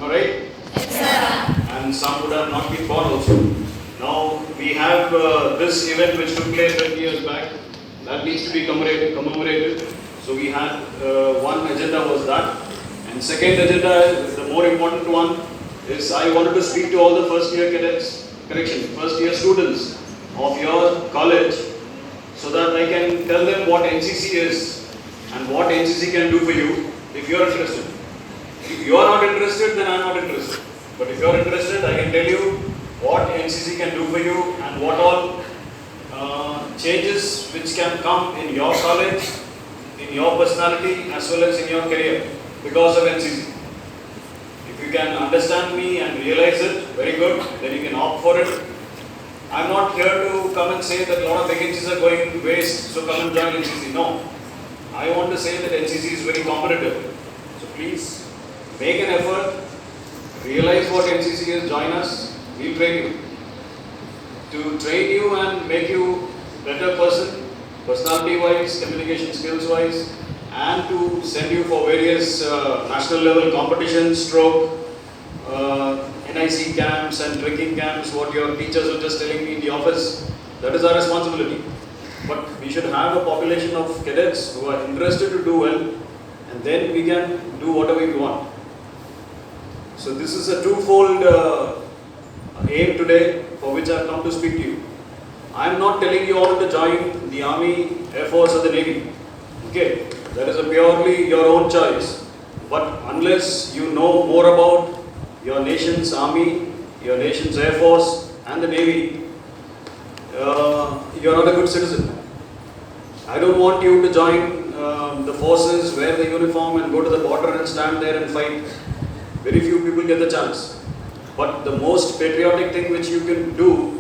Am I right? Yes, sir. And some would have not been born also. Now we have this event which took place 20 years back. That needs to be commemorated. So we had one agenda was that. And second agenda, the more important one, is I wanted to speak to all the first year first year students of your college, so that I can tell them what NCC is and what NCC can do for you if you are interested. If you are not interested, then I am not interested. But if you are interested, I can tell you what NCC can do for you and what all changes which can come in your college, in your personality, as well as in your career because of NCC. If you can understand me and realize it, very good, then you can opt for it. I'm not here to come and say that a lot of vacancies are going to waste, so come and join NCC. No. I want to say that NCC is very competitive. So please, make an effort, realize what NCC is, join us, we'll train you. To train you and make you better person, personality-wise, communication skills-wise, and to send you for various national level competitions, NIC camps and trekking camps, what your teachers were just telling me in the office. That is our responsibility. But we should have a population of cadets who are interested to do well, and then we can do whatever we want. So this is a twofold aim today for which I have come to speak to you. I am not telling you all to join the Army, Air Force or the Navy. Okay, that is a purely your own choice. But unless you know more about your nation's Army, your nation's Air Force and the Navy, you are not a good citizen. I don't want you to join the forces, wear the uniform and go to the border and stand there and fight. Very few people get the chance. But the most patriotic thing which you can do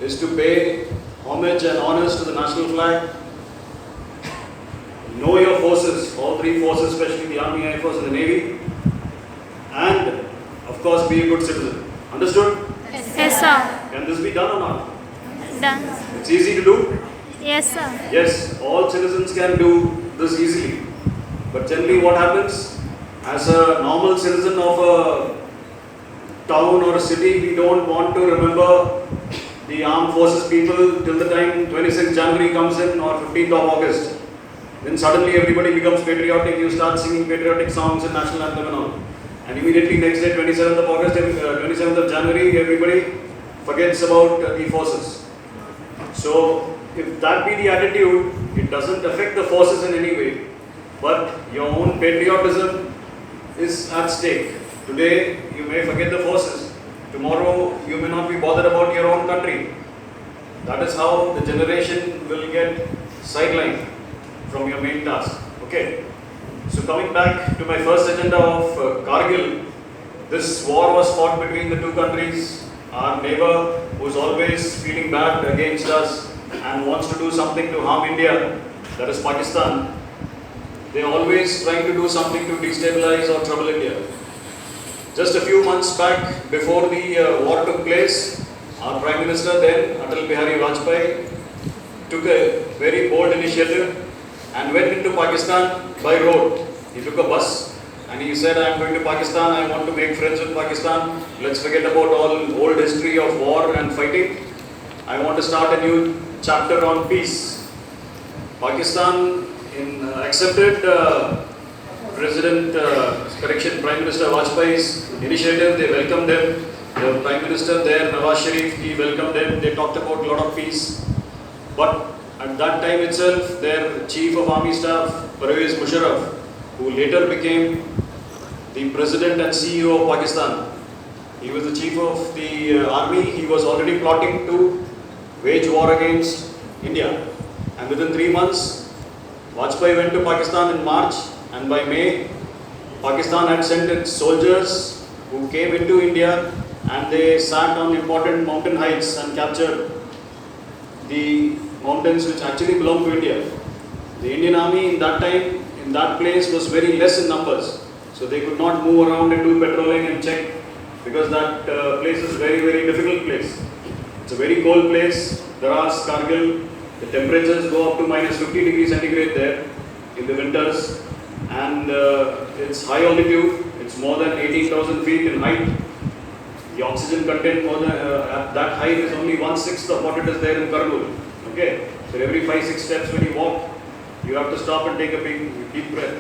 is to pay homage and honors to the national flag. Know your forces, all three forces, especially the Army, Air Force and the Navy. And of course be a good citizen. Understood? Yes, sir. Can this be done or not? Done. It's easy to do? Yes, sir. Yes, all citizens can do this easily. But generally what happens? As a normal citizen of a town or a city, we don't want to remember the armed forces people till the time 26th January comes in or 15th of August. Then suddenly everybody becomes patriotic, you start singing patriotic songs and national anthem and all. And immediately next day, 27th of August, 27th of January, everybody forgets about the forces. So, if that be the attitude, it doesn't affect the forces in any way. But your own patriotism is at stake. Today, you may forget the forces. Tomorrow, you may not be bothered about your own country. That is how the generation will get sidelined from your main task. Okay. So coming back to my first agenda of Kargil, this war was fought between the two countries. Our neighbor, who is always feeling bad against us and wants to do something to harm India, that is Pakistan. They are always trying to do something to destabilize or trouble India. Just a few months back, before the war took place, our Prime Minister then, Atal Bihari Vajpayee, took a very bold initiative and went into Pakistan by road. He took a bus and he said, I am going to Pakistan, I want to make friends with Pakistan. Let's forget about all old history of war and fighting. I want to start a new chapter on peace. Pakistan accepted Prime Minister Vajpayee's initiative. They welcomed them. The Prime Minister there, Nawaz Sharif, he welcomed them. They talked about a lot of peace. But at that time itself, their Chief of Army Staff, Parvez Musharraf, who later became the President and CEO of Pakistan, he was the Chief of the Army. He was already plotting to wage war against India. And within 3 months, Vajpayee went to Pakistan in March, and by May, Pakistan had sent its soldiers who came into India and they sat on important mountain heights and captured the mountains which actually belong to India. The Indian army in that time, in that place, was very less in numbers. So they could not move around and do patrolling and check, because that place is very, very difficult place. It's a very cold place. Daras, Kargil, the temperatures go up to minus 50 degrees centigrade there in the winters, and it's high altitude. It's more than 18,000 feet in height. The oxygen content more than, at that height is only 1/6 of what it is there in Karnool. Okay, so every 5-6 steps when you walk, you have to stop and take a big deep breath.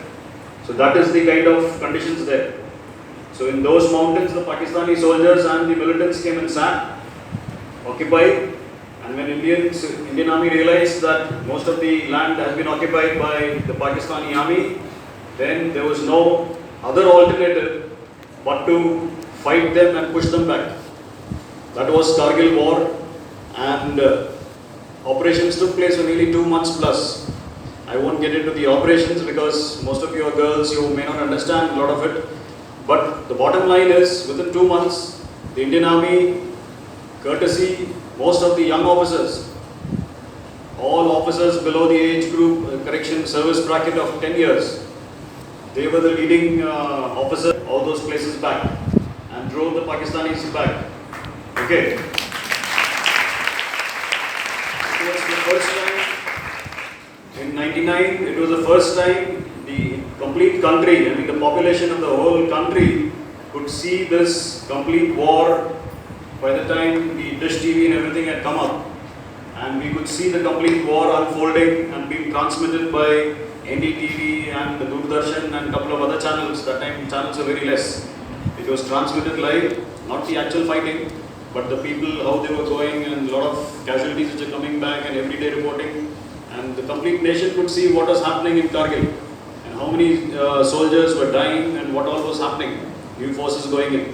So that is the kind of conditions there. So in those mountains, the Pakistani soldiers and the militants came and sat, occupied. And when Indian Army realized that most of the land has been occupied by the Pakistani Army, then there was no other alternative but to fight them and push them back. That was Kargil war, and operations took place for nearly 2 months plus. I won't get into the operations because most of you are girls, you may not understand a lot of it. But the bottom line is, within 2 months, the Indian Army, courtesy, most of the young officers, all officers below the age group, correction service bracket of 10 years, they were the leading officers, all those places back, and drove the Pakistanis back. Okay. It was the first time, in 99, it was the first time the complete country, I mean the population of the whole country could see this complete war. By the time the Dish TV and everything had come up, and we could see the complete war unfolding and being transmitted by NDTV and the Doordarshan and a couple of other channels. That time channels were very less. It was transmitted live, not the actual fighting, but the people, how they were going, and a lot of casualties which are coming back, and everyday reporting. And the complete nation could see what was happening in Kargil, and how many soldiers were dying, and what all was happening, new forces going in.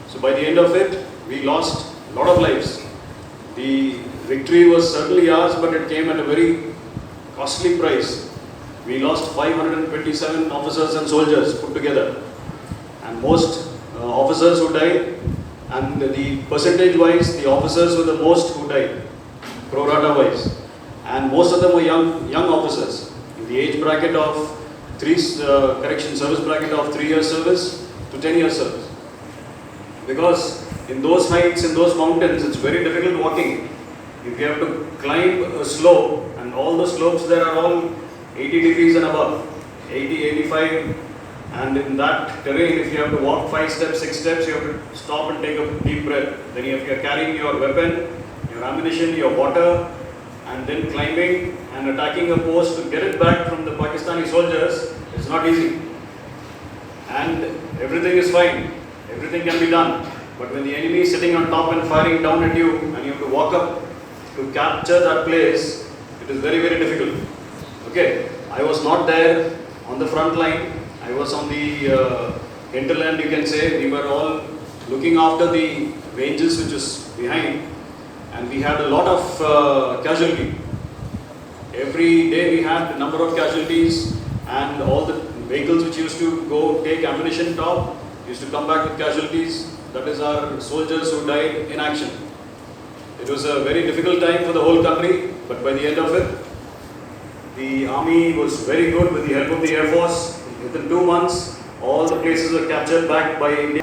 So by the end of it, we lost a lot of lives. The victory was certainly ours, but it came at a very costly price. We lost 527 officers and soldiers put together, and most officers who died, and the percentage-wise, the officers were the most who died, pro rata-wise, and most of them were young officers in the age bracket of service bracket of 3 years service to 10 years service. Because in those heights, in those mountains, it's very difficult walking. If you have to climb a slope, and all the slopes there are all 80 degrees and above, 80, 85, and in that terrain, if you have to walk 5 steps, 6 steps, you have to stop and take a deep breath. Then if you are carrying your weapon, your ammunition, your water, and then climbing and attacking a post to get it back from the Pakistani soldiers, it's not easy. And everything is fine, everything can be done. But when the enemy is sitting on top and firing down at you, and you have to walk up to capture that place, it is very, very difficult. Okay, I was not there on the front line. I was on the hinterland, you can say. We were all looking after the ranges which is behind, and we had a lot of casualty. Every day we had a number of casualties, and all the vehicles which used to go take ammunition top used to come back with casualties. That is our soldiers who died in action. It was a very difficult time for the whole country, but by the end of it, the army was very good with the help of the Air Force. Within 2 months, all the places were captured back by India.